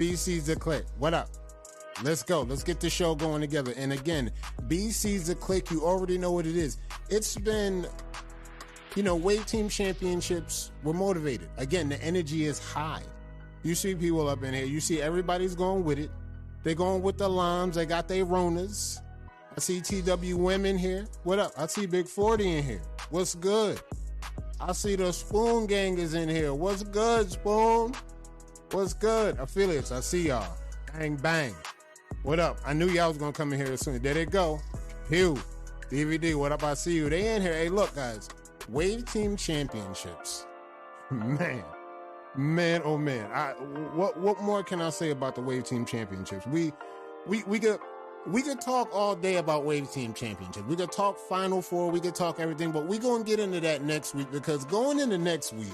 BC's the Click. What up? Let's go. Let's get the show going together. And again, BC's the Click. You already know what it is. It's been, Wave Team Championships. We're motivated. Again, the energy is high. You see people up in here. You see everybody's going with it. They're going with the limes. They got their Ronas. I see TW Women here. What up? I see Big 40 in here. What's good? I see the Spoon Gangers in here. What's good, Spoon? What's good? Affiliates, I see y'all. Bang, bang. What up? I knew y'all was going to come in here soon. There they go. Hugh, DVD, what up? I see you. They in here. Hey, look, guys. Wave Team Championships. Man, oh man. What more can I say about the Wave Team Championships? We could talk all day about Wave Team Championships. We could talk Final Four. We could talk everything, but we're going to get into that next week, because going into next week,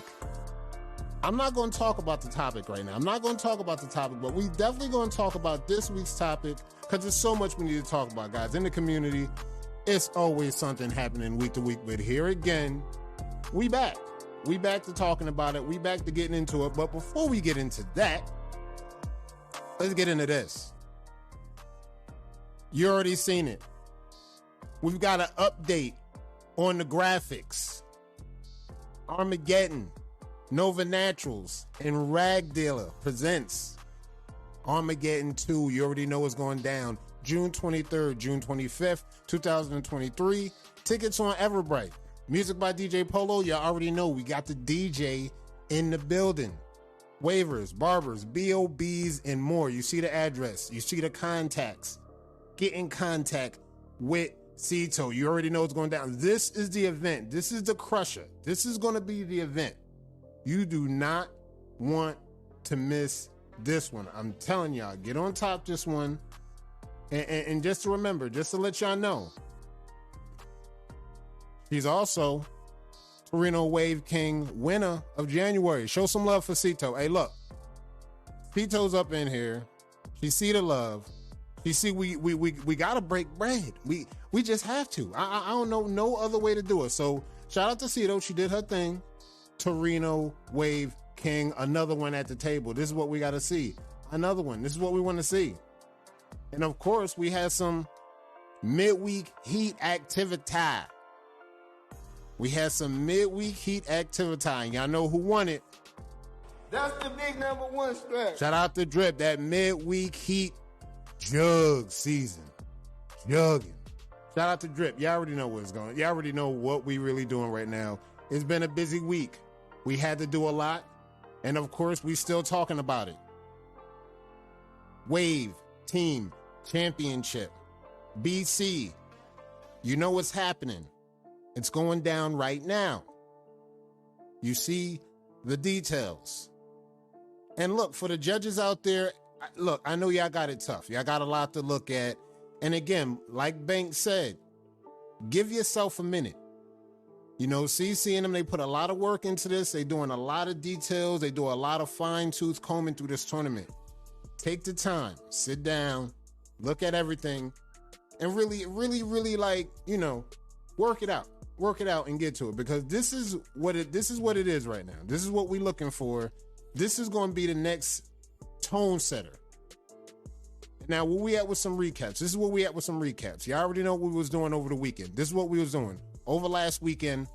I'm not going to talk about the topic right now. I'm not going to talk about the topic, but we definitely going to talk about this week's topic, because there's so much we need to talk about, guys. In the community, it's always something happening week to week, but here again, we back. We back to talking about it. We back to getting into it. But before we get into that, let's get into this. You already seen it. We've got an update on the graphics. Armageddon, Nova Naturals, and Rag Dealer presents Armageddon 2. You already know what's going down. June 23rd, June 25th, 2023. Tickets on Everbright. Music by DJ Polo. Y'all already know we got the DJ in the building. Waivers, barbers, BOBs, and more. You see the address. You see the contacts. Get in contact with Cito. You already know what's going down. This is the event. This is the crusher. This is going to be the event. You do not want to miss this one. I'm telling y'all, get on top this one. And just to remember, just to let y'all know, he's also Torino Wave King winner of January. Show some love for Cito. Hey, look, Cito's up in here. She see the love. You see, we gotta break bread. We just have to. I don't know no other way to do it. So shout out to Cito. She did her thing. Torino Wave King, another one at the table. This is what we gotta see. Another one. This is what we want to see. And of course, we had some midweek heat activity. We had some midweek heat activity. And y'all know who won it. That's the big number one strap. Shout out to Drip. That midweek heat jug season. Jugging. Shout out to Drip. Y'all already know what's going on. Y'all already know what we really doing right now. It's been a busy week. We had to do a lot. And of course, we still talking about it. Wave Team Championship. BC. You know what's happening. It's going down right now. You see the details. And look, for the judges out there, look, I know y'all got it tough. Y'all got a lot to look at. And again, like Banks said, give yourself a minute. CC and them, they put a lot of work into this. They doing a lot of details. They do a lot of fine tooth combing through this tournament. Take the time, sit down, look at everything, and really, work it out. Work it out and get to it, because this is what it is right now. This is what we're looking for. This is going to be the next tone setter. Now, where we at with some recaps? This is where we at with some recaps. You already know what we was doing over the weekend. This is what we was doing over last weekend.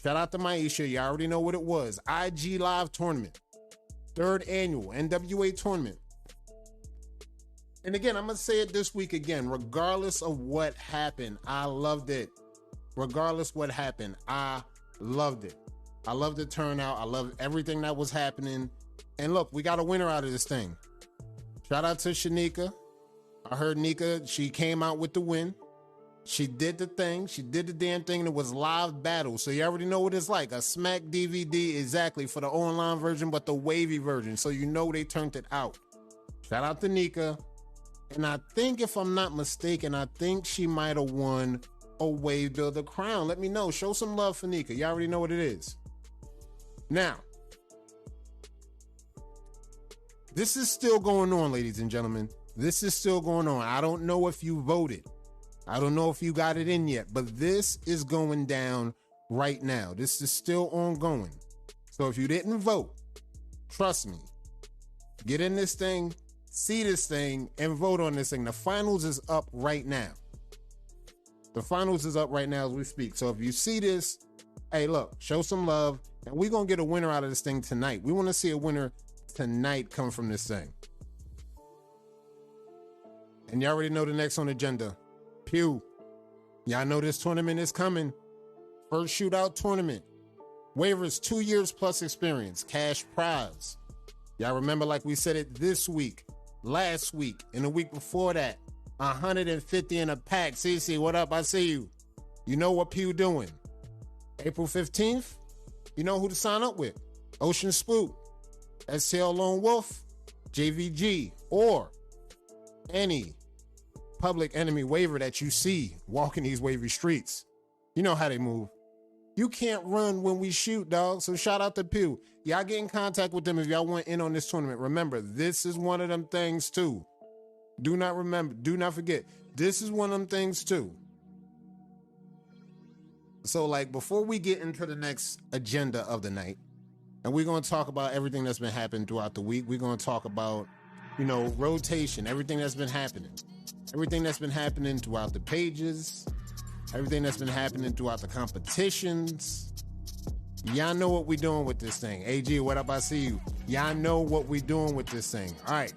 Shout out to Maisha. You already know what it was. IG Live Tournament. 3rd annual NWA tournament. And again, I'm going to say it this week again. Regardless of what happened, I loved it. Regardless what happened, I loved it. I loved the turnout. I loved everything that was happening. And look, we got a winner out of this thing. Shout out to Shanika. I heard Nika, she came out with the win. She did the thing. She did the damn thing, and it was live battle. So you already know what it's like. A Smack DVD, exactly, for the online version, but the wavy version. So you know they turned it out. Shout out to Nika. And I think, if I'm not mistaken, I think she might have won a Wave Builder crown. Let me know. Show some love for Nika. You already know what it is. Now, this is still going on, ladies and gentlemen. This is still going on. I don't know if you voted. I don't know if you got it in yet, but this is going down right now. This is still ongoing. So if you didn't vote, trust me, Get in this thing, see this thing, and vote on this thing. The finals is up right now. The finals is up right now as we speak. So if you see this, hey, look, show some love. And we're going to get a winner out of this thing tonight. We want to see a winner tonight come from this thing. And you already know the next on the agenda. Pew. Y'all know this tournament is coming. First shootout tournament. Waivers 2 years plus experience. Cash prize. Y'all remember like we said it this week, last week, and the week before that. 150 in a pack. CC, what up? I see you. You know what Pew doing. April 15th, you know who to sign up with. Ocean Spook, STL Lone Wolf, JVG, or any Public Enemy waiver that you see walking these wavy streets. You know how they move. You can't run when we shoot, dog. So shout out to Pew. Y'all get in contact with them if y'all want in on this tournament. Remember, this is one of them things too. Do not forget, this is one of them things too. So like before we get into the next agenda of the night, and we're going to talk about everything that's been happening throughout the week. We're going to talk about, rotation, everything that's been happening. Everything that's been happening throughout the pages, everything that's been happening throughout the competitions. Y'all know what we doing with this thing. AG, what up? I see you. Y'all know what we doing with this thing. All right.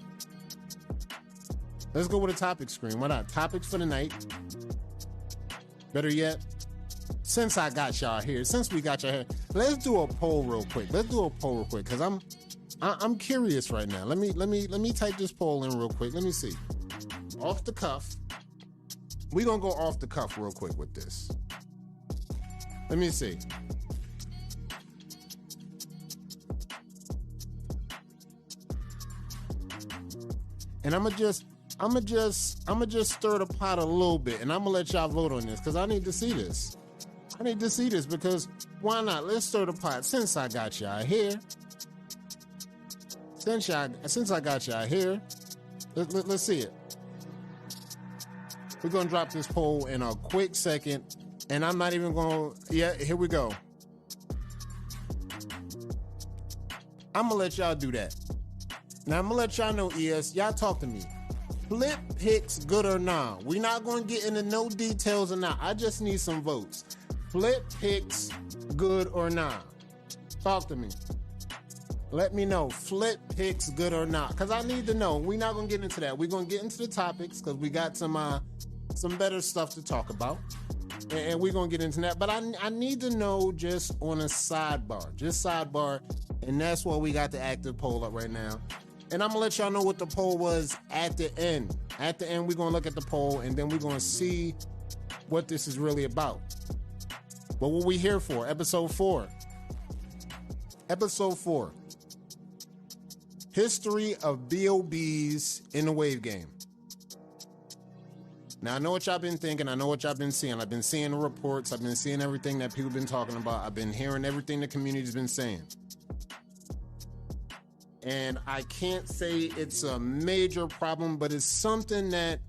Let's go with a topic screen. Why not? Topics for the night. Better yet, since we got y'all here, let's do a poll real quick. Because I'm curious right now. Let me type this poll in real quick. Let me see. Off the cuff. We're gonna go off the cuff real quick with this. Let me see. And I'm gonna just stir the pot a little bit, and I'm gonna let y'all vote on this because I need to see this. Because why not? Let's stir the pot since I got y'all here. Since I got y'all here, let's see it. We're gonna drop this poll in a quick second, and I'm not even gonna. Yeah, here we go. I'm gonna let y'all do that. Now I'm gonna let y'all know, ES, y'all talk to me. Flip picks, good or not? We're not gonna get into no details or not. I just need some votes. Flip picks, good or not? Talk to me. Let me know. Flip picks, good or not? Because I need to know. We're not gonna get into that. We're gonna get into the topics because we got some better stuff to talk about. And we're gonna get into that. But I need to know just on a sidebar. And that's why we got the active poll up right now. And I'm gonna let y'all know what the poll was at the end. At the end, we're gonna look at the poll and then we're gonna see what this is really about. But what we here for? Episode 4. History of BOBs in the wave game. Now, I know what y'all been thinking. I know what y'all been seeing. I've been seeing the reports. I've been seeing everything that people been talking about. I've been hearing everything the community's been saying. And I can't say it's a major problem, but it's something that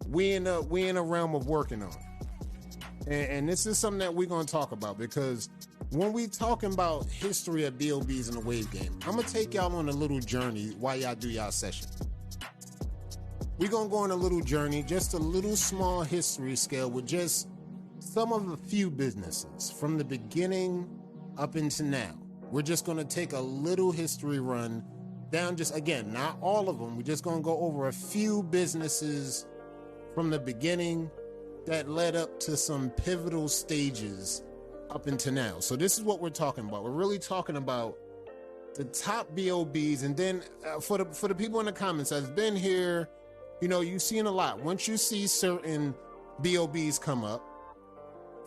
we in a realm of working on. And this is something that we're going to talk about because when we talking about history of BOBs in the wave game, I'm going to take y'all on a little journey while y'all do y'all session. We're going to go on a little journey, just a little small history scale with just some of the few businesses from the beginning up into now. We're just going to take a little history run down, just again, not all of them. We're just going to go over a few businesses from the beginning that led up to some pivotal stages up into now. So this is what we're talking about. We're really talking about the top BOBs. And then for the people in the comments that's been here, you've seen a lot. Once you see certain BOBs come up,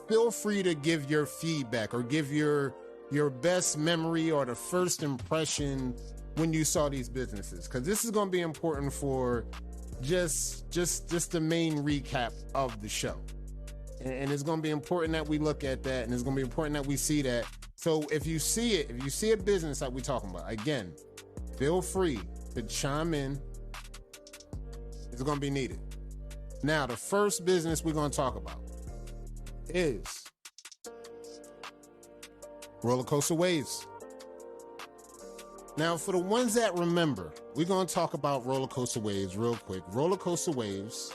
feel free to give your feedback or give your best memory or the first impression when you saw these businesses, because this is going to be important for just the main recap of the show. And it's going to be important that we look at that, and it's going to be important that we see that. So if you see a business that we're talking about, again, feel free to chime in. It's going to be needed. Now, the first business we're going to talk about is Roller Coaster Waves. Now, for the ones that remember, we're going to talk about Roller Coaster Waves real quick. Roller Coaster Waves,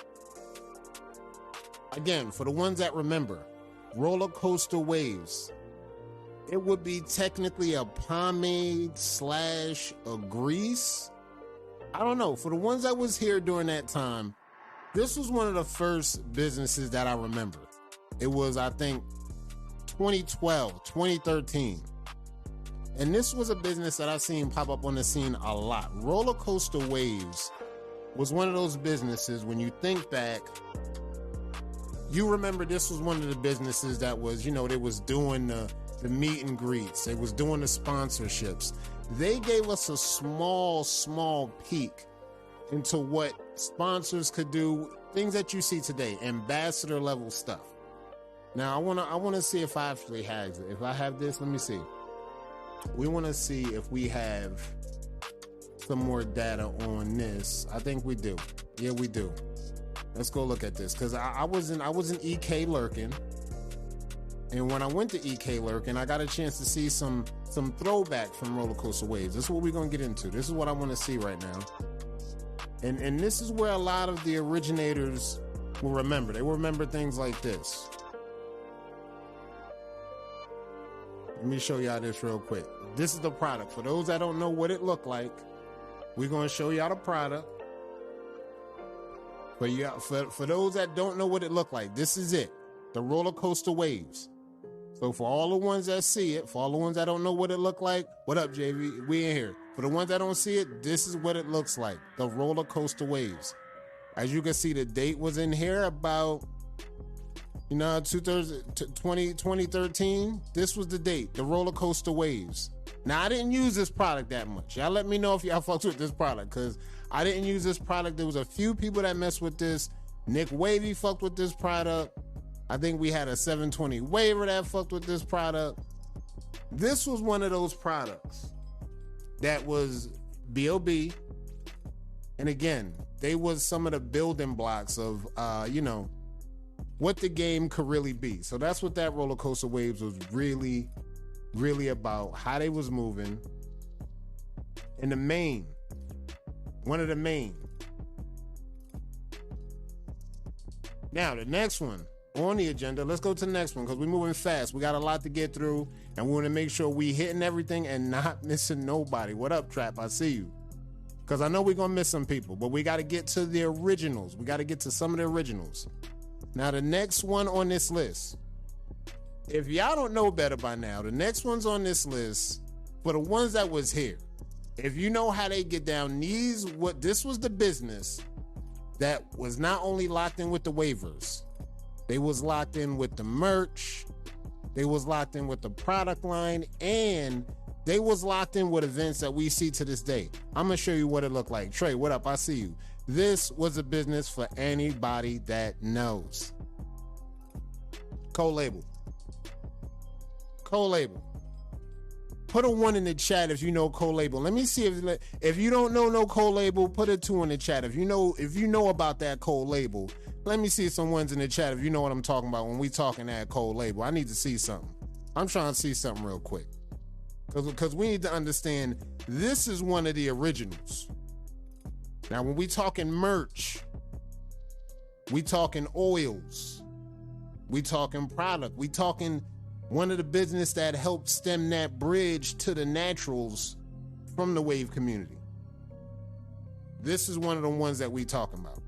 again, for the ones that remember, Roller Coaster Waves, it would be technically a pomade / a grease. I don't know. For the ones that was here during that time, this was one of the first businesses that I remember. It was, I think, 2012, 2013. And this was a business that I've seen pop up on the scene a lot. Roller Coaster Waves was one of those businesses, when you think back, you remember this was one of the businesses that was, you know, they was doing the meet and greets. They was doing the sponsorships. They gave us a small peek into what sponsors could do, things that you see today, ambassador level stuff. Now, I want to see if I actually have it. If I have this, let me see. We want to see if we have some more data on this. I think we do. Yeah, we do. Let's go look at this, because I was in EK Lurkin, and when I went to EK Lurkin, I got a chance to see some throwback from Roller Coaster Waves. This is what we're gonna get into. This is what I want to see right now, and this is where a lot of the originators will remember. They will remember things like this. Let me show y'all this real quick. This is the product. For those that don't know what it looked like, we're gonna show y'all the product. For those that don't know what it looked like, this is it. The Roller Coaster Waves. So for all the ones that see it, for all the ones that don't know what it looked like, what up, JV? We in here. For the ones that don't see it, this is what it looks like. The Roller Coaster Waves. As you can see, the date was in here about, 2013. This was the date, the Roller Coaster Waves. Now, I didn't use this product that much. Y'all let me know if y'all fucks with this product, because I didn't use this product. There was a few people that messed with this. Nick Wavy fucked with this product. I think we had a 720 waiver that fucked with this product. This was one of those products that was B.O.B. And again, they was some of the building blocks of, what the game could really be. So that's what that Roller Coaster Waves was really, really about, how they was moving. And one of the main. Now, the next one on the agenda, let's go to the next one, because we're moving fast. We got a lot to get through, and we want to make sure we hitting everything and not missing nobody. What up, Trap? I see you. Because I know we're going to miss some people, but we got to get to the originals. We got to get to some of the originals. Now, the next one on this list, if y'all don't know better by now, the next one's on this list, for the ones that was here, if you know how they get down, this was the business that was not only locked in with the waivers, they was locked in with the merch, they was locked in with the product line, and they was locked in with events that we see to this day. I'm going to show you what it looked like. Trey, what up? I see you. This was a business for anybody that knows. Co-label. Put a 1 in the chat if you know co-label. Let me see if you don't know no co-label, put a 2 in the chat. If you know about that co-label, let me see some 1s in the chat if you know what I'm talking about when we talking that co-label. I need to see something. I'm trying to see something real quick. Because we need to understand, this is one of the originals. Now, when we talking merch, we talking oils, we talking product, we talking one of the business that helped stem that bridge to the naturals from the wave community. This is one of the ones that we talking about.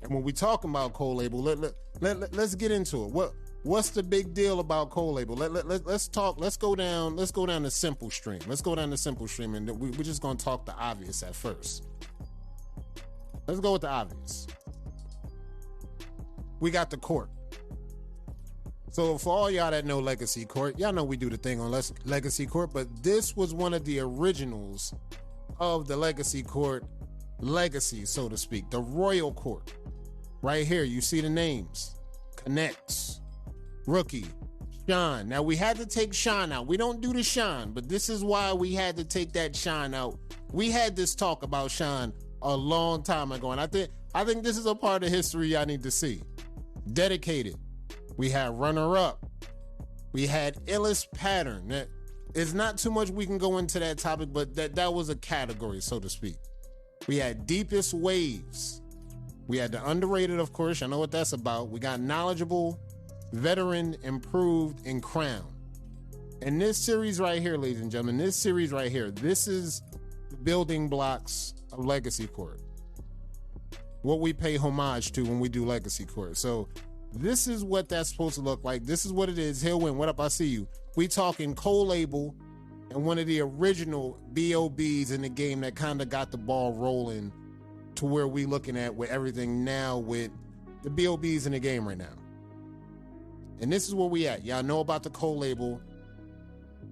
And when we talking about co-label, let's get into it. What's the big deal about co-label? Let's go down the simple stream. Let's go down the simple stream, and we're just gonna talk the obvious at first. Let's go with the obvious. We got the court. So for all y'all that know Legacy Court, y'all know we do the thing on Legacy Court, but this was one of the originals of the Legacy Court legacy, so to speak, the Royal Court. Right here, you see the names. Connects, Rookie, Sean. Now we had to take Sean out. We don't do the Sean, but this is why we had to take that Sean out. We had this talk about Sean a long time ago, and I think this is a part of history y'all need to see. Dedicated. We had Runner Up. We had Illest Pattern. It's not too much we can go into that topic, but that was a category, so to speak. We had deepest waves. We had the underrated, of course. I know what that's about. We got knowledgeable, veteran, improved, and crown. And this series right here, ladies and gentlemen, this is the building blocks of Legacy Court. What we pay homage to when we do Legacy Court. So this is what that's supposed to look like. This is what it is. Hill Win, what up? I see you. We talking co-label and one of the original BOBs in the game that kind of got the ball rolling to where we looking at with everything now with the BOBs in the game right now. And this is where we at. Y'all know about the co-label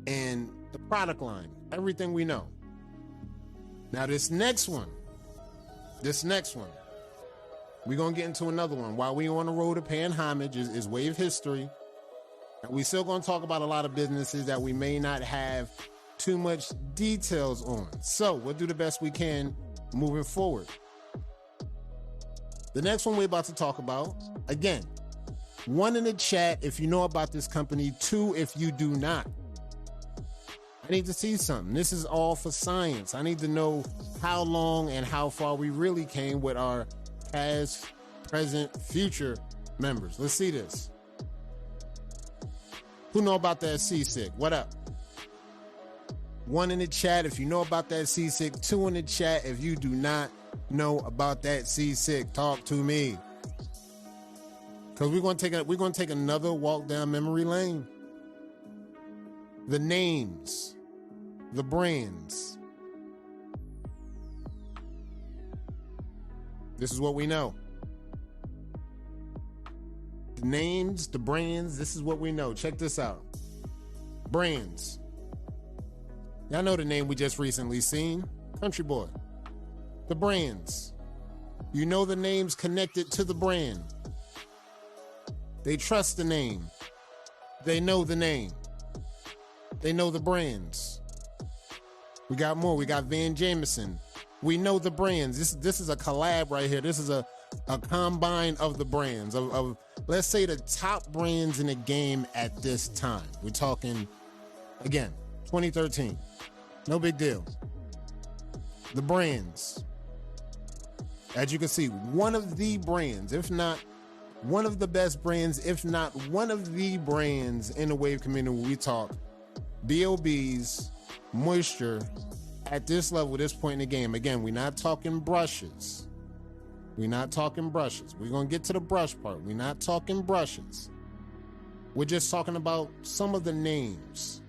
and the product line, everything we know. Now this next one, we're going to get into another one. While we on the road to paying homage is Wave History. And we still going to talk about a lot of businesses that we may not have too much details on. So we'll do the best we can moving forward. The next one we're about to talk about, again, 1 in the chat if you know about this company, 2 if you do not. I need to see something. This is all for science. I need to know how long and how far we really came with our past, present, future members. Let's see this. Who know about that seasick? What up? 1 in the chat if you know about that seasick. 2 in the chat if you do not know about that seasick. Talk to me. Because we're gonna take another walk down memory lane. The names, the brands. This is what we know. The names, the brands, this is what we know. Check this out. Brands. Y'all know the name we just recently seen. Country Boy. The brands. You know the names connected to the brand. They trust the name. They know the name. They know the brands. We got more. We got Van Jameson. We know the brands. This is a collab right here. This is a combine of the brands of let's say the top brands in the game at this time. We're talking, again, 2013. No big deal. The brands. As you can see, one of the brands, if not one of the best brands, if not one of the brands in the wave community when we talk BOBs, moisture, at this level, this point in the game. Again, we're not talking brushes. We're not talking brushes. We're going to get to the brush part. We're not talking brushes. We're just talking about some of the names.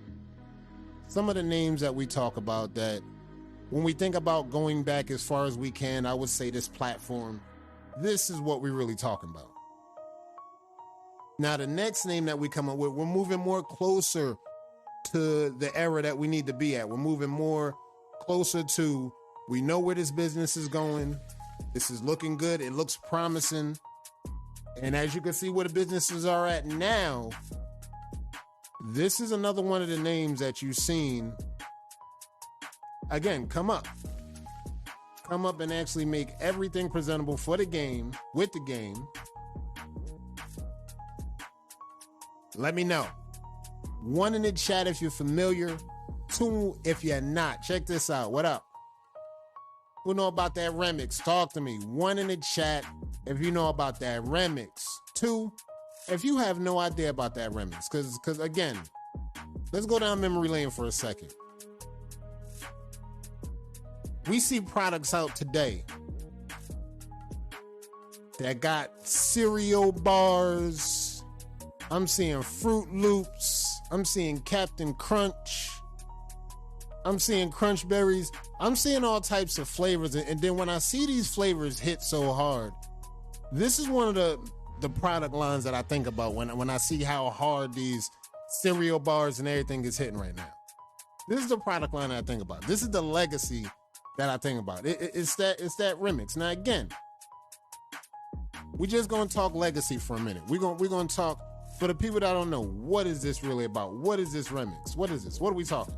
Some of the names that we talk about that when we think about going back as far as we can, I would say this platform, this is what we're really talking about. Now, the next name that we come up with, we're moving more closer to the era that we need to be at. We're moving more closer to, we know where this business is going. This is looking good. It looks promising. And as you can see where the businesses are at now, this is another one of the names that you've seen. Again, come up and actually make everything presentable for the game, with the game. Let me know. 1 in the chat if you're familiar. 2 if you're not. Check this out. What up? Who know about that remix? Talk to me. 1 in the chat if you know about that remix. 2 if you have no idea about that remix. Because again, let's go down memory lane for a second. We see products out today that got cereal bars. I'm seeing Fruit Loops. I'm seeing Captain Crunch. I'm seeing Crunch Berries. I'm seeing all types of flavors. And then when I see these flavors hit so hard, this is one of the product lines that I think about when I see how hard these cereal bars and everything is hitting right now. This is the product line I think about. This is the legacy that I think about. It's that remix. Now again, we're just gonna talk legacy for a minute. We're gonna talk for the people that don't know, what is this really about? What is this remix? What is this? What are we talking?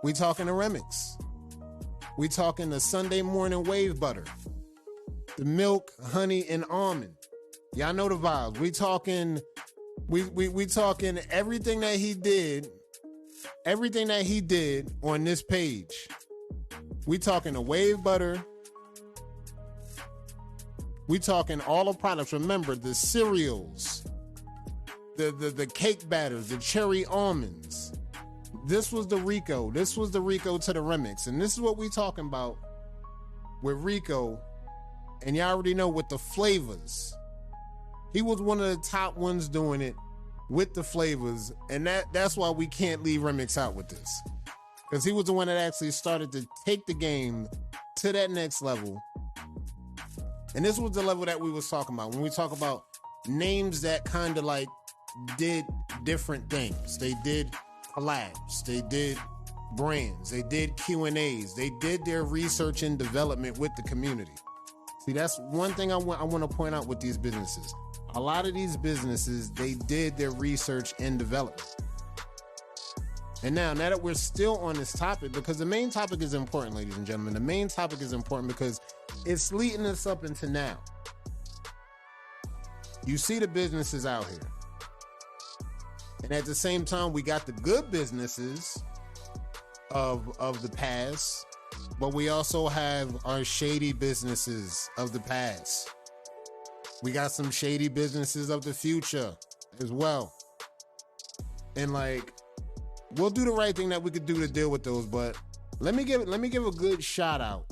We talking a remix. We talking the Sunday morning wave butter, the milk, honey, and almond. Y'all know the vibes. We talking everything that he did everything that he did on this page. We talking the wave butter. We talking all the products. Remember the cereals, the cake batters, the cherry almonds. This was the Rico. This was the Rico to the remix. And this is what we talking about with Rico. And y'all already know with the flavors. He was one of the top ones doing it with the flavors. And that's why we can't leave Remix out with this. Because he was the one that actually started to take the game to that next level. And this was the level that we was talking about. When we talk about names that kind of like did different things. They did collabs. They did brands. They did Q&As. They did their research and development with the community. See, that's one thing I want to point out with these businesses. A lot of these businesses, they did their research and development. And now that we're still on this topic, because the main topic is important, ladies and gentlemen. The main topic is important because it's leading us up into now. You see the businesses out here. And at the same time, we got the good businesses of the past, but we also have our shady businesses of the past. We got some shady businesses of the future as well. And like, we'll do the right thing that we could do to deal with those, but let me give a good shout out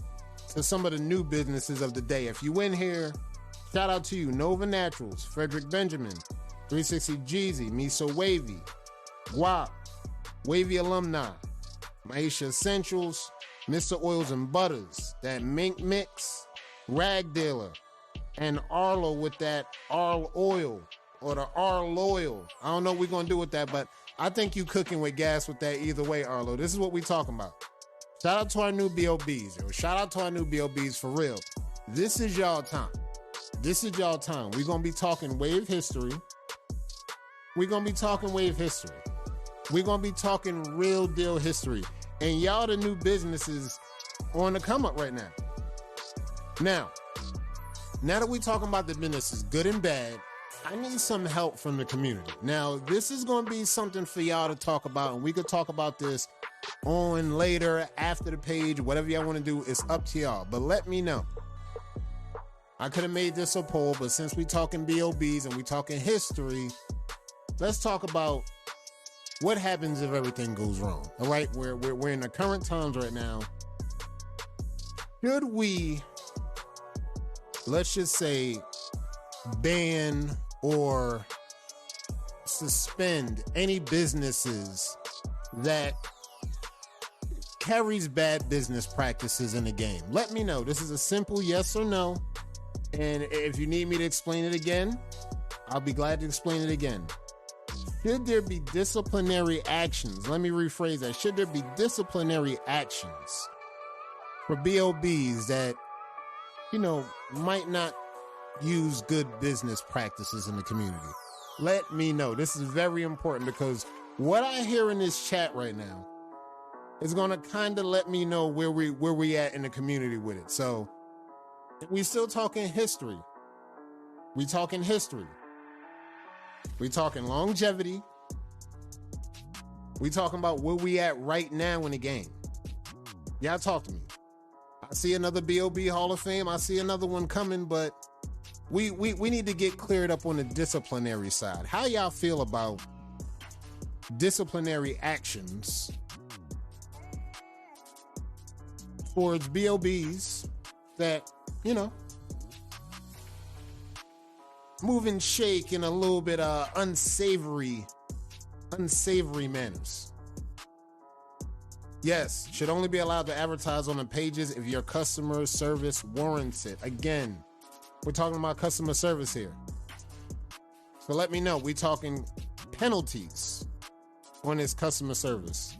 to some of the new businesses of the day. If you in here, shout out to you. Nova Naturals, Frederick Benjamin, 360 Jeezy, Miso Wavy, Guap, Wavy Alumni, Maisha Essentials, Mr. Oils and Butters, that Mink Mix, Rag Dealer, and Arlo with that Arl Oil or the Arl Oil. I don't know what we're going to do with that, but I think you cooking with gas with that either way, Arlo. This is what we talking about. Shout out to our new BOBs, yo. Shout out to our new BOBs for real. This is y'all time. This is y'all time. We're going to be talking wave history. We're going to be talking wave history. We're going to be talking real deal history. And y'all the new businesses on the come up right now. Now that we're talking about the businesses, good and bad, I need some help from the community. Now, this is going to be something for y'all to talk about, and we could talk about this on later, after the page, whatever y'all want to do, it's up to y'all. But let me know. I could have made this a poll, but since we talking BOBs and we talking history, let's talk about what happens if everything goes wrong. All right, we're in the current times right now. Should we, let's just say, ban or suspend any businesses that carries bad business practices in the game? Let me know. This is a simple yes or no. And if you need me to explain it again, I'll be glad to explain it again. Should there be disciplinary actions? Let me rephrase that. Should there be disciplinary actions for BOBs that, might not use good business practices in the community? Let me know. This is very important because what I hear in this chat right now is going to kind of let me know where we at in the community with it. So we still talking history. We talking history. We talking longevity. We talking about where we at right now in the game. Y'all talk to me. I see another BOB Hall of Fame. I see another one coming, but we need to get cleared up on the disciplinary side. How y'all feel about disciplinary actions towards BOBs that, move and shake in a little bit unsavory manners? Yes, should only be allowed to advertise on the pages if your customer service warrants it. Again, we're talking about customer service here. So let me know. We talking penalties on this customer service.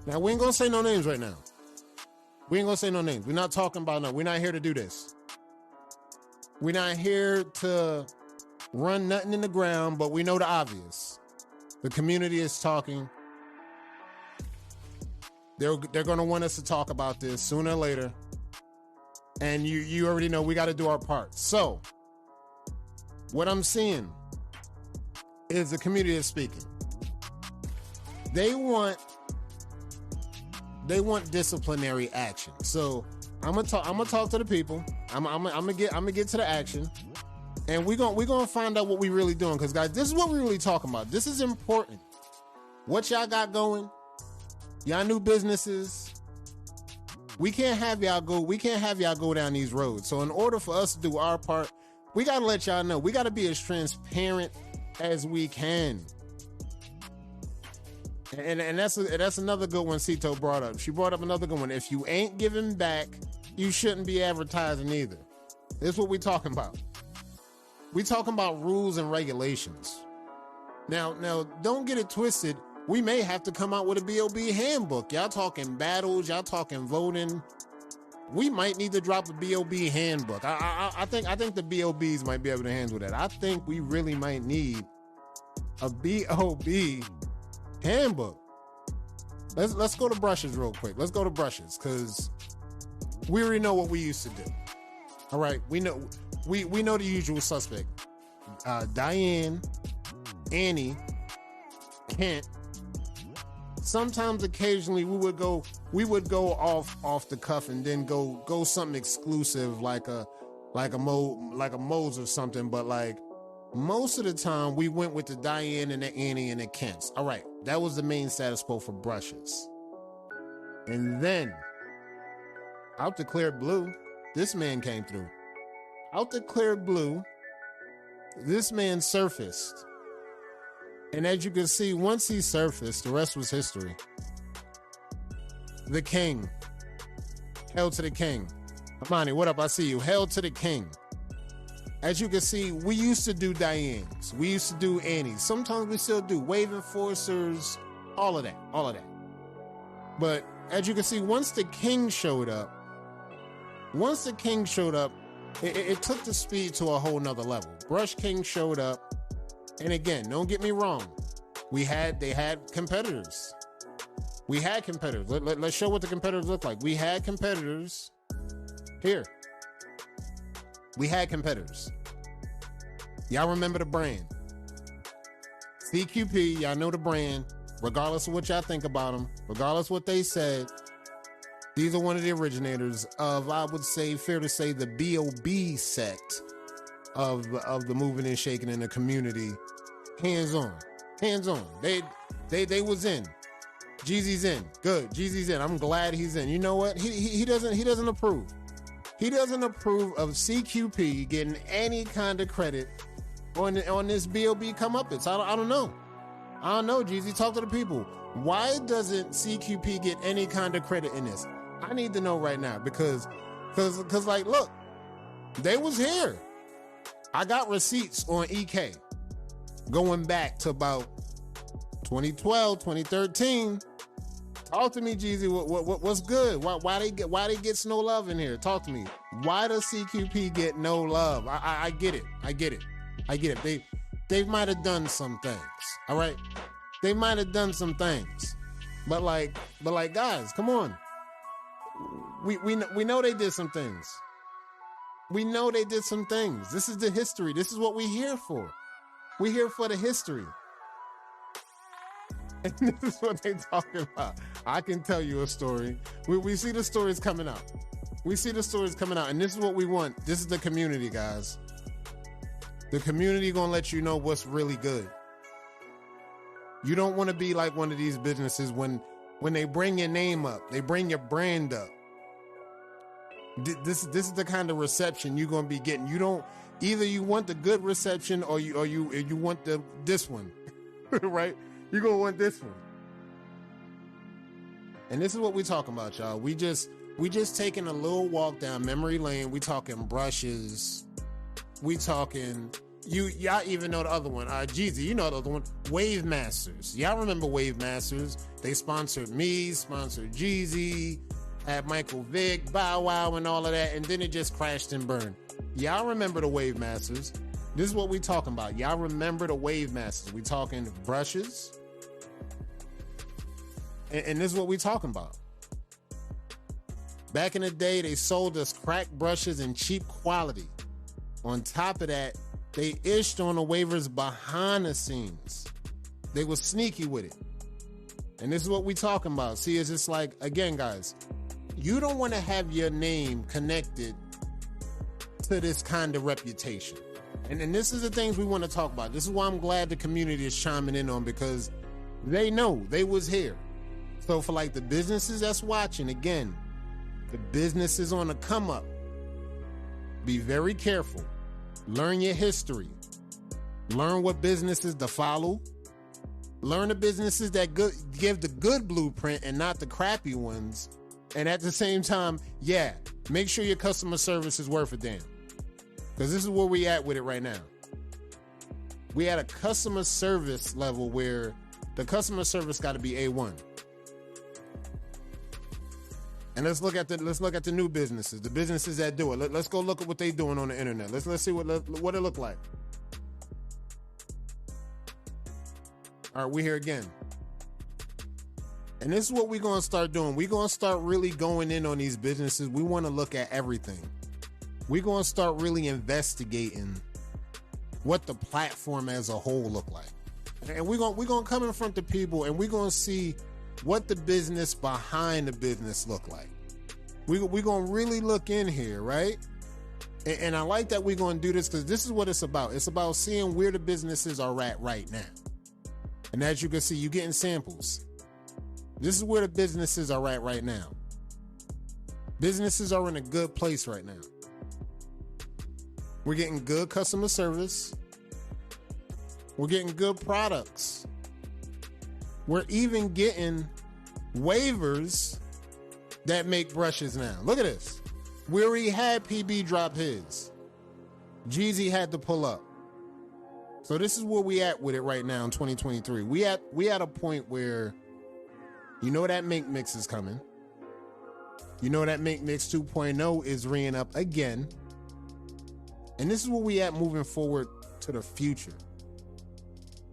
Now, we ain't gonna say no names right now. We ain't gonna say no names. We're not talking about no. We're not here to do this. We're not here to run nothing in the ground, but we know the obvious. The community is talking. They're going to want us to talk about this sooner or later. And you already know we got to do our part. So, what I'm seeing is the community is speaking. They want disciplinary action. So I'm gonna talk to the people. I'm gonna get to the action, and we're gonna find out what we really doing. Because guys, this is what we're really talking about. This is important. What y'all got going? Y'all new businesses. We can't have y'all go down these roads. So in order for us to do our part, we gotta let y'all know. We gotta be as transparent as we can. And that's another good one Cito brought up. She brought up another good one. If you ain't giving back, you shouldn't be advertising either. This is what we talking about. We talking about rules and regulations. Now, don't get it twisted. We may have to come out with a BOB handbook. Y'all talking battles, y'all talking voting. We might need to drop a BOB handbook. I think the BOBs might be able to handle that. I think we really might need a BOB handbook. Let's go to brushes real quick. Let's go to brushes because we already know what we used to do. All right, we know the usual suspect. Diane, Annie, Kent. Sometimes, occasionally, we would go off the cuff and then go something exclusive like a Moe's or something. But like most of the time, we went with the Diane and the Annie and the Kents. All right, that was the main status quo for brushes. And then, out the clear blue, this man came through. Out the clear blue, this man surfaced. And as you can see, once he surfaced, the rest was history. The king. Hail to the king. Amani, what up? I see you. Hail to the king. As you can see, we used to do Dianes. We used to do Annies. It we still do. Wave enforcers, all of that. But as you can see, once the king showed up, it took the speed to a whole nother level. Brush King showed up. And again, don't get me wrong. They had competitors. Let's show what the competitors look like. We had competitors here. We had competitors. Y'all remember the brand. CQP, y'all know the brand. Regardless of what y'all think about them, regardless of what they said, these are one of the originators of, I would say, fair to say, the BOB sect of the moving and shaking in the community. Hands on. They was in. Jeezy's in. Good. Jeezy's in. I'm glad he's in. You know what? He doesn't approve. He doesn't approve of CQP getting any kind of credit on this BOB comeuppance. I don't know. I don't know, Jeezy. Talk to the people. Why doesn't CQP get any kind of credit in this? I need to know right now because like, look, they was here. I got receipts on EK going back to about 2012, 2013. Talk to me, Jeezy. What's good? Why they get no love in here? Talk to me. Why does CQP get no love? I get it. They might have done some things. All right, they might have done some things, but like, guys, come on. We know they did some things. We know they did some things. This is the history. This is what we're here for. We're here for the history. And this is what they talking about. I can tell you a story. We see the stories coming out. And this is what we want. This is the community, guys. The community gonna let you know what's really good. You don't want to be like one of these businesses when they bring your name up, they bring your brand up. This is the kind of reception you're gonna be getting. You don't either. You want the good reception or you want this one, right? You're gonna want this one. And this is what we talking about, y'all. We just taking a little walk down memory lane. We talking brushes. We talking, y'all even know the other one. Jeezy, you know the other one. Wave Masters. Y'all remember Wave Masters? They sponsored me, sponsored Jeezy, had Michael Vick, Bow Wow, and all of that, and then it just crashed and burned. Y'all remember the Wave Masters? This is what we talking about. Y'all remember the Wave Masters? We talking brushes, and this is what we talking about. Back in the day, they sold us crack brushes and cheap quality. On top of that, they ished on the waivers behind the scenes. They were sneaky with it. And this is what we talking about. See, it's just like, again, guys, you don't want to have your name connected to this kind of reputation. And this is the things we want to talk about. This is why I'm glad the community is chiming in on, because they know they was here. So for like the businesses that's watching, again, the businesses on the come up, be very careful. Learn your history. Learn what businesses to follow. Learn the businesses that give the good blueprint and not the crappy ones. And at the same time, yeah, make sure your customer service is worth a damn. Because this is where we at with it right now. We at a customer service level where the customer service got to be A1. And let's look at the new businesses, the businesses that do it. Let's go look at what they doing on the internet. Let's see what it look like. All right, we here again. And this is what we're going to start doing. We're going to start really going in on these businesses. We want to look at everything. We're going to start really investigating what the platform as a whole look like. And we're going to come in front of people and we're going to see what the business behind the business look like. We're going to really look in here, right? And I like that we're going to do this because this is what it's about. It's about seeing where the businesses are at right now. And as you can see, you're getting samples. This is where the businesses are at right now. Businesses are in a good place right now. We're getting good customer service. We're getting good products. We're even getting waivers that make brushes now. Look at this. We already had PB drop his. Jeezy had to pull up. So this is where we at with it right now in 2023. We at a point where you know that Make Mix is coming. You know that Make Mix 2.0 is ringing up again. And this is where we at moving forward to the future.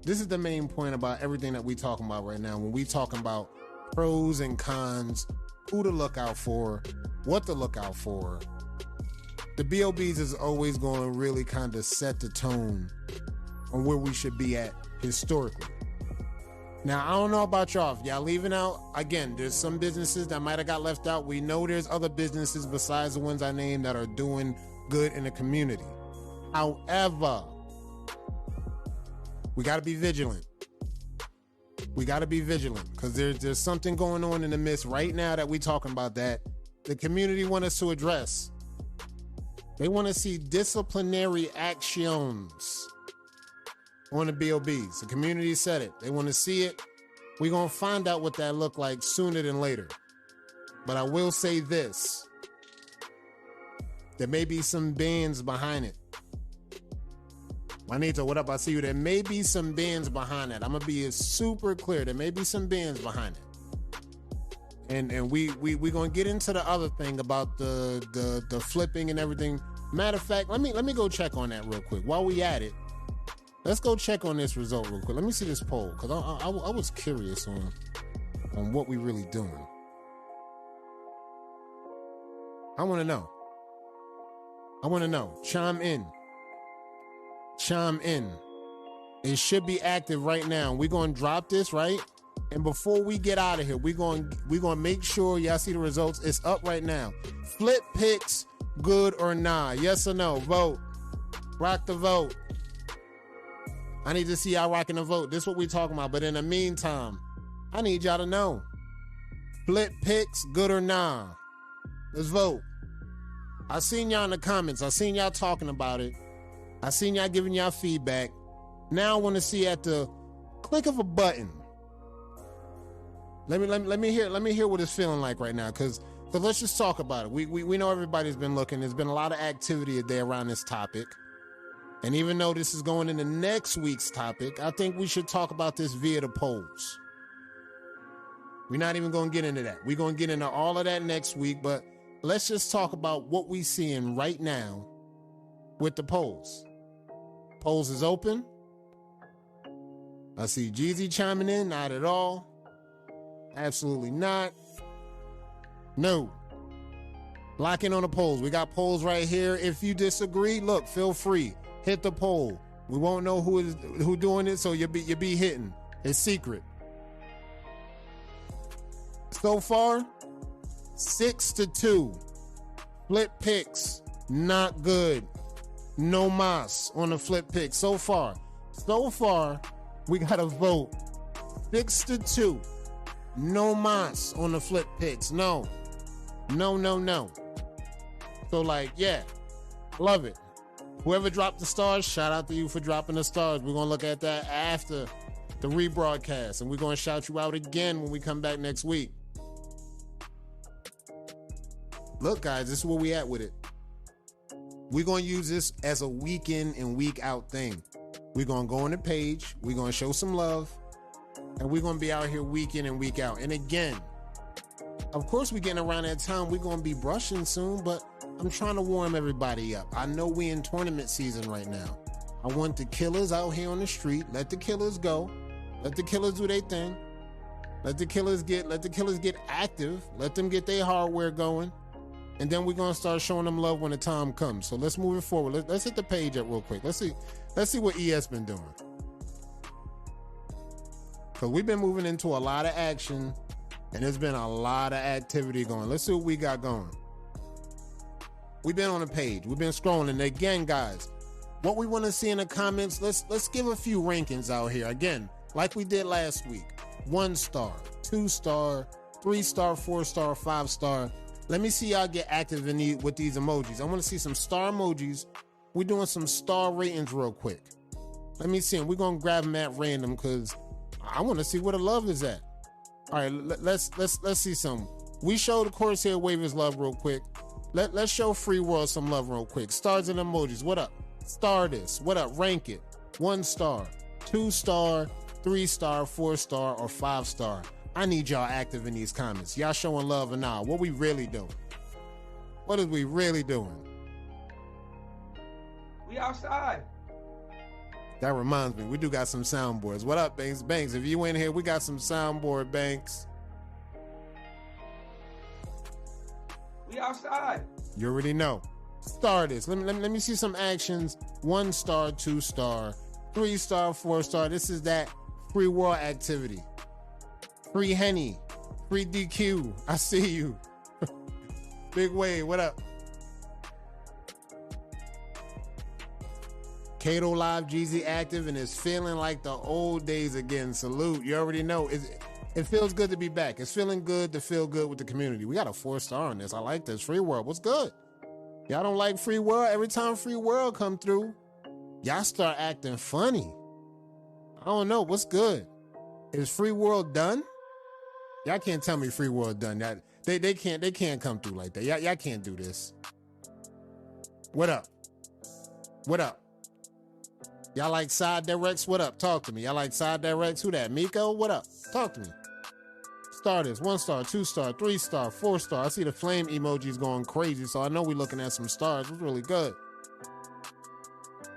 This is the main point about everything that we talking about right now. When we talking about pros and cons, who to look out for, what to look out for. The BOBs is always going to really kind of set the tone on where we should be at historically. Now, I don't know about y'all. If y'all leaving out, again, there's some businesses that might have got left out. We know there's other businesses besides the ones I named that are doing good in the community. However, we got to be vigilant. We got to be vigilant because there's something going on in the midst right now that we talking about that the community want us to address. They want to see disciplinary actions on the BOBs. The community said it. They want to see it. We're going to find out what that look like sooner than later. But I will say this. There may be some bands behind it. Juanito, what up? I see you. There may be some bands behind it. I'm going to be super clear. There may be some bands behind it. And we going to get into the other thing about the flipping and everything. Matter of fact, let me go check on that real quick. While we at it, let's go check on this result real quick. Let me see this poll because I was curious on what we really doing. I want to know. Chime in. It should be active right now. We're going to drop this, right? And before we get out of here, we're going to make sure y'all see the results. It's up right now. Flip picks, good or nah? Yes or no? Vote. Rock the vote. I need to see y'all rocking the vote. This is what we talking about. But in the meantime, I need y'all to know. Flip picks, good or nah? Let's vote. I seen y'all in the comments. I seen y'all talking about it. I seen y'all giving y'all feedback. Now I want to see at the click of a button. Let me hear what it's feeling like right now. Cause let's just talk about it. We know everybody's been looking. There's been a lot of activity there around this topic. And even though this is going into next week's topic, I think we should talk about this via the polls. We're not even going to get into that. We're going to get into all of that next week, but let's just talk about what we're seeing right now with the polls. Polls is open. I see Jeezy chiming in. Not at all. Absolutely not. No. Lock in on the polls. We got polls right here. If you disagree, look, feel free. Hit the poll. We won't know who doing it, so you'll be hitting. It's secret. So far, 6-2. Flip picks, not good. No mas on the flip pick. So far, we got a vote 6-2. No mas on the flip picks. No. So yeah, love it. Whoever dropped the stars, shout out to you for dropping the stars. We're going to look at that after the rebroadcast, and we're going to shout you out again when we come back next week. Look, guys, this is where we at with it. We're going to use this as a week in and week out thing. We're going to go on the page. We're going to show some love. And we're going to be out here week in and week out. And again, of course, we're getting around that time. We're going to be brushing soon, but I'm trying to warm everybody up. I know we in tournament season right now. I want the killers out here on the street. Let the killers go. Let the killers do their thing. Let the killers get active. Let them get their hardware going. And then we're going to start showing them love when the time comes. So let's move it forward. Let's hit the page up real quick. Let's see what ES been doing. Because we've been moving into a lot of action, and there's been a lot of activity going. Let's see what we got going. We've been on the page. We've been scrolling. And again, guys, what we want to see in the comments, let's give a few rankings out here. Again, like we did last week. 1 star, 2 star, 3 star, 4 star, 5 star. Let me see y'all get active with these emojis. I want to see some star emojis. We're doing some star ratings real quick. Let me see them. We're going to grab them at random because I want to see where the love is at. All right, let's see some. We showed the Corsair Waivers love real quick. Let's show Free World some love real quick. Stars and emojis. What up? Star this. What up? Rank it. 1 star, 2 star, 3 star, 4 star, or 5 star. I need y'all active in these comments. Y'all showing love or not? What we really doing? What is we really doing? We outside. That reminds me, we do got some soundboards. What up, Banks? Banks, if you in here, we got some soundboard, Banks. We outside. You already know. Star this. Let me see some actions. 1 star, 2 star, 3 star, 4 star. This is that free world activity. Free Henny. Free DQ. I see you. Big Wave, what up? Kato Live, Jeezy active, and it's feeling like the old days again. Salute. You already know. It feels good to be back. It's feeling good to feel good with the community. We got a 4 star on this. I like this. Free World, what's good? Y'all don't like Free World? Every time Free World come through, y'all start acting funny. I don't know. What's good? Is Free World done? Y'all can't tell me Free World done. They can't come through like that. Y'all can't do this. What up? What up? Y'all like side directs? What up? Talk to me. Y'all like side directs? Who that? Miko? What up? Talk to me. Star this. 1 star, 2 star, 3 star, 4 star. I see the flame emojis going crazy, so I know we're looking at some stars. It's really good.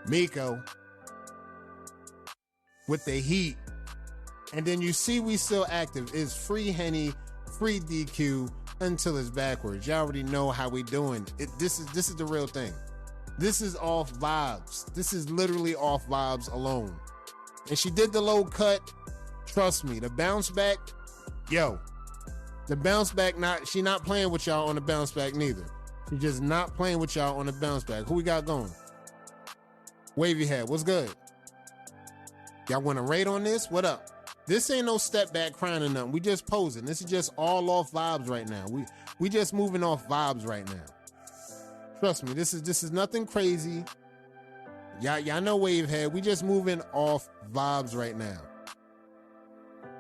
Miko with the heat. And then you see we still active. Is free Henny, free DQ until it's backwards. Y'all already know how we doing. This is the real thing. This is off vibes. This is literally off vibes alone. And she did the low cut. Trust me, the bounce back, yo. The bounce back, she not playing with y'all on the bounce back neither. She just not playing with y'all on the bounce back. Who we got going? Wavy Head, what's good? Y'all want to rate on this? What up? This ain't no step back crying or nothing. We just posing. This is just all off vibes right now. We just moving off vibes right now. Trust me, this is nothing crazy. Y'all know Wave Head. We just moving off vibes right now.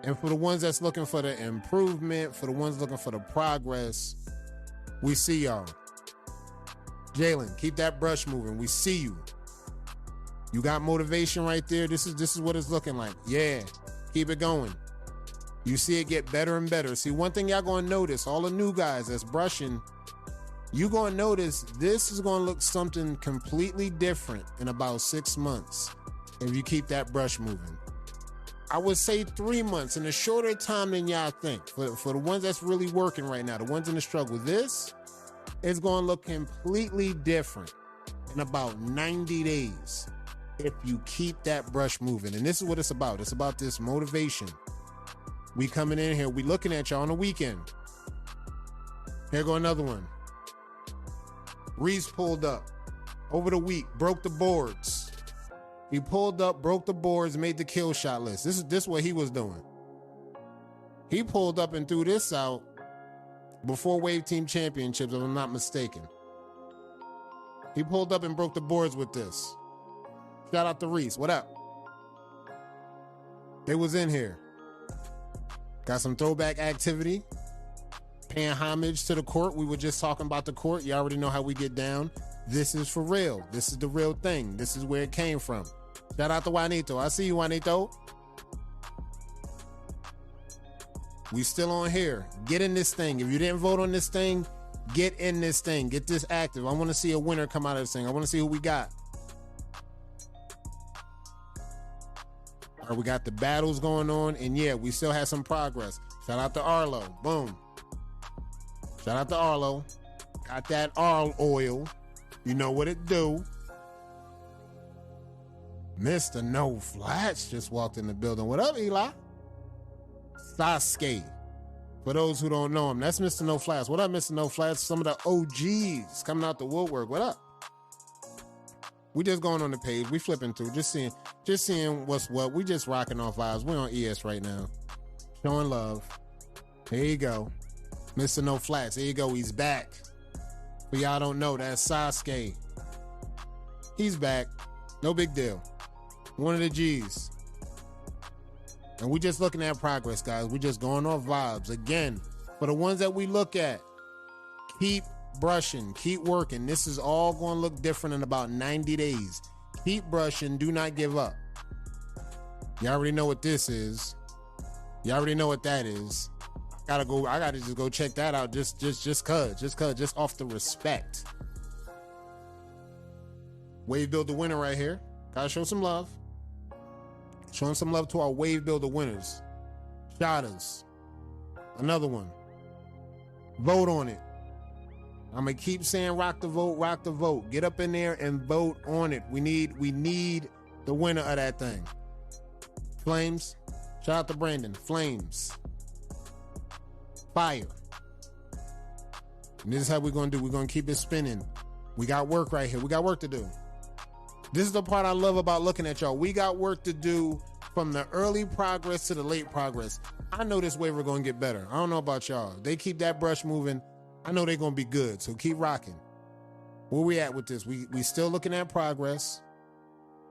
And for the ones that's looking for the improvement, for the ones looking for the progress, we see y'all. Jalen, keep that brush moving. We see you. You got motivation right there. This is what it's looking like. Yeah. Keep it going. You see it get better and better. See, one thing y'all gonna notice, all the new guys that's brushing, you gonna notice this is gonna look something completely different in about 6 months if you keep that brush moving. I would say 3 months, in a shorter time than y'all think. For the ones that's really working right now, the ones in the struggle, this is gonna look completely different in about 90 days. If you keep that brush moving. And this is what it's about. It's about this motivation. We coming in here. We looking at y'all on the weekend. Here go another one. Reese pulled up over the week, broke the boards. He pulled up, broke the boards, made the kill shot list. This is what he was doing. He pulled up and threw this out before Wave Team Championships, if I'm not mistaken. He pulled up and broke the boards with this. Shout out to Reese. What up? They was in here. Got some throwback activity. Paying homage to the court. We were just talking about the court. You already know how we get down. This is for real. This is the real thing. This is where it came from. Shout out to Juanito. I see you, Juanito. We still on here. Get in this thing. If you didn't vote on this thing, get in this thing. Get this active. I want to see a winner come out of this thing. I want to see who we got. All right, we got the battles going on, and yeah, we still have some progress. Shout out to Arlo. Boom. Shout out to Arlo. Got that Arl oil. You know what it do. Mr. No Flats just walked in the building. What up, Eli? Sasuke. For those who don't know him, that's Mr. No Flats. What up, Mr. No Flats? Some of the OGs coming out the woodwork. What up? We just going on the page. We flipping through. Just seeing what's what. We just rocking off vibes. We're on ES right now. Showing love. Here you go. Mr. No Flats. Here you go. He's back. For y'all don't know, that's Sasuke. He's back. No big deal. One of the G's. And we just looking at progress, guys. We just going off vibes. Again, for the ones that we look at, keep brushing, keep working. This is all going to look different in about 90 days. Keep brushing. Do not give up. You already know what this is. You already know what that is. I gotta just go check that out just off the respect. Wave Builder winner right here. Gotta show some love. Showing some love to our Wave Builder winners. Shotters. Another one. Vote on it. I'm gonna keep saying rock the vote, rock the vote. Get up in there and vote on it. We need the winner of that thing. Flames. Shout out to Brandon. Flames. Fire. And this is how we're going to do. We're going to keep it spinning. We got work right here. We got work to do. This is the part I love about looking at y'all. We got work to do from the early progress to the late progress. I know this wave we're going to get better. I don't know about y'all. They keep that brush moving. I know they're going to be good. So keep rocking. Where we at with this? We still looking at progress.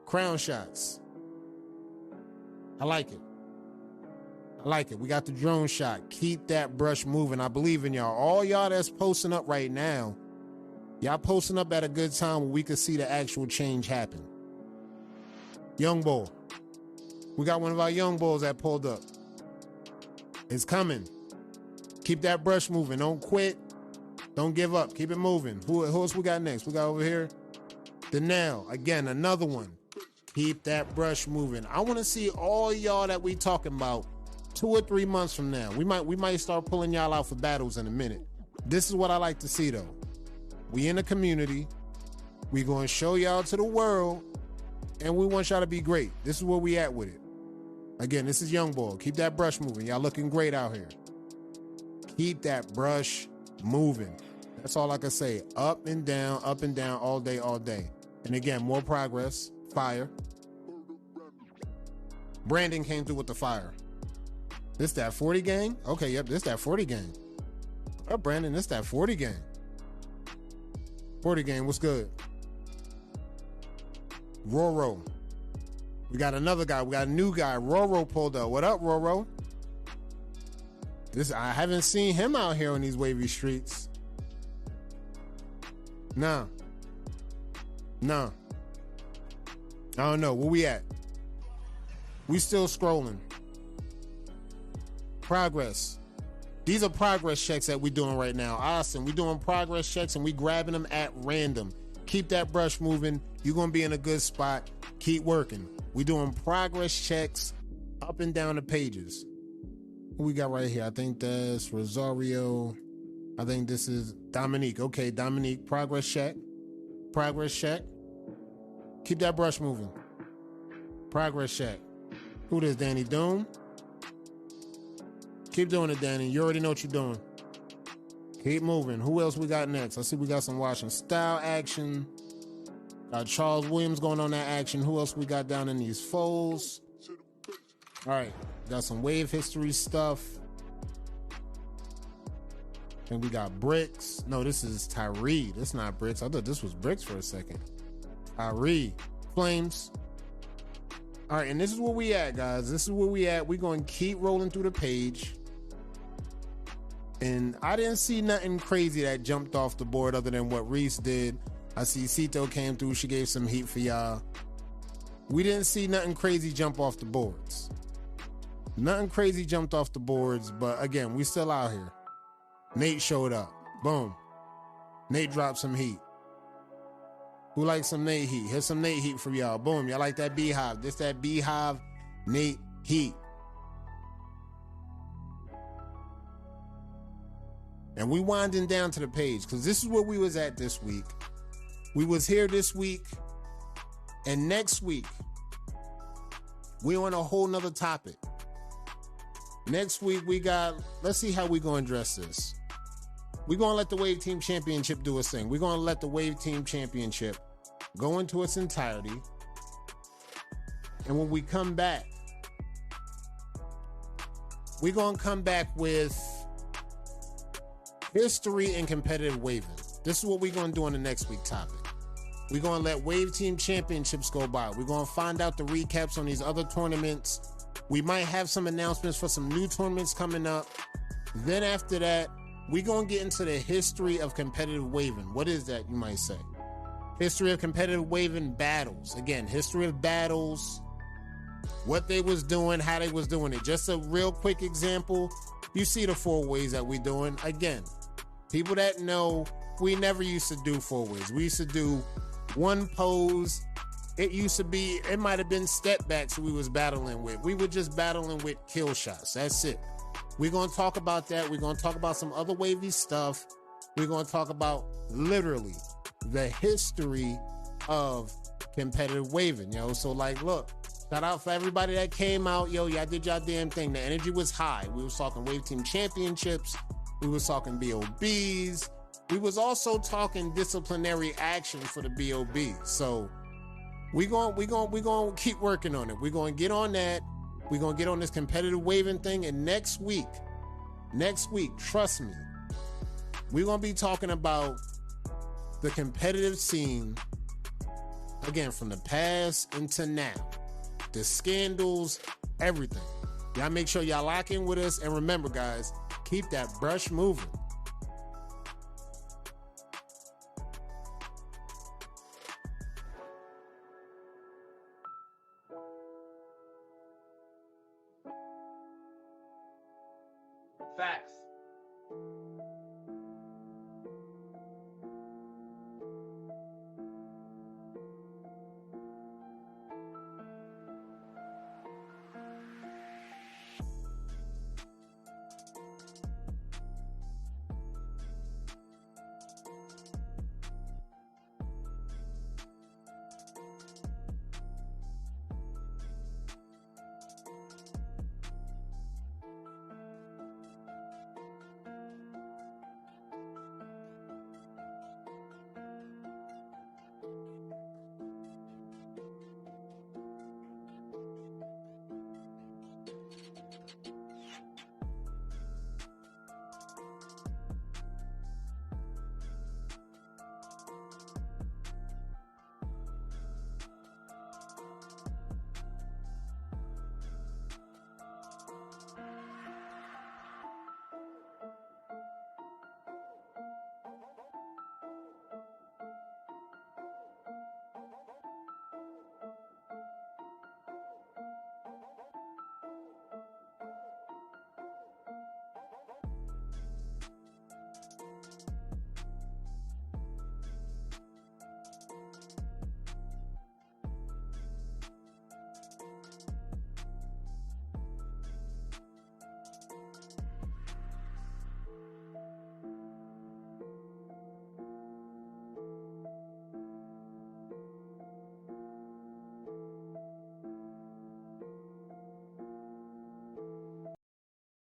Crown shots. I like it. I like it. We got the drone shot. Keep that brush moving. I believe in y'all. All y'all that's posting up right now, y'all posting up at a good time where we could see the actual change happen. Young Bull. We got one of our young bulls that pulled up. It's coming. Keep that brush moving. Don't quit. Don't give up. Keep it moving. Who else we got next? We got over here Danelle. Again, another one. Keep that brush moving. I want to see all y'all that we talking about 2 or 3 months from now. We might start pulling y'all out for battles in a minute. This is what I like to see though. We in the community. We gonna show y'all to the world, and we want y'all to be great. This is where we at with it. Again, this is Young Boy. Keep that brush moving. Y'all looking great out here. Keep that brush moving. That's all I can say. Up and down, all day, all day. And again, more progress. Fire. Brandon came through with the fire. This that 40 gang? Okay, yep, this that 40 gang. Oh, Brandon, this that 40 gang. 40 gang, what's good? Roro. We got another guy. We got a new guy. Roro pulled up. What up, Roro? I haven't seen him out here on these wavy streets. Nah. I don't know. Where we at? We still scrolling. Progress. These are progress checks that we're doing right now. Austin, we're doing progress checks and we grabbing them at random. Keep that brush moving. You're going to be in a good spot. Keep working. We're doing progress checks up and down the pages. Who we got right here? I think that's Rosario. I think this is Dominique. Okay, Dominique, progress check. Progress check. Keep that brush moving. Progress check. Who this, Danny Doom? Keep doing it, Danny. You already know what you're doing. Keep moving. Who else we got next? I see we got some Washington style action. Got Charles Williams going on that action. Who else we got down in these folds? All right. Got some wave history stuff. And we got Bricks. No, this is Tyree. This is not Bricks. I thought this was Bricks for a second. Tyree. Flames. All right, and this is where we at, guys. This is where we at. We're going to keep rolling through the page. And I didn't see nothing crazy that jumped off the board other than what Reese did. I see Sito came through. She gave some heat for y'all. We didn't see nothing crazy jump off the boards. Nothing crazy jumped off the boards, but again, we still out here. Nate showed up. Boom. Nate dropped some heat. Who likes some Nate heat? Here's some Nate heat for y'all. Boom. Y'all like that beehive. This that beehive Nate heat. And we winding down to the page because this is where we was at this week. We was here this week. And next week, we on a whole nother topic. Next week, we got, let's see how we going to address this. We're going to let the Wave Team Championship do its thing. We're going to let the Wave Team Championship go into its entirety. And when we come back, we're going to come back with history and competitive waving. This is what we're going to do on the next week topic. We're going to let Wave Team Championships go by. We're going to find out the recaps on these other tournaments. We might have some announcements for some new tournaments coming up. Then after that, we're going to get into the history of competitive waving. What is that, you might say? History of competitive waving battles. Again, history of battles, what they was doing, how they was doing it. Just a real quick example. You see the 4 ways that we doing. Again, people that know, we never used to do 4 ways. We used to do one pose. It used to be, it might have been step backs we was battling with. We were just battling with kill shots. That's it. We're going to talk about that. We're going to talk about some other wavy stuff. We're going to talk about literally the history of competitive waving, yo. So like, look, shout out for everybody that came out. Yo, y'all did y'all damn thing. The energy was high. We was talking Wave Team Championships. We was talking BOBs. We was also talking disciplinary action for the BOBs. So we going to keep working on it. We're going to get on that. We're going to get on this competitive waving thing. And next week, trust me, we're going to be talking about the competitive scene, again, from the past into now. The scandals, everything. Y'all make sure y'all lock in with us. And remember, guys, keep that brush moving. Facts.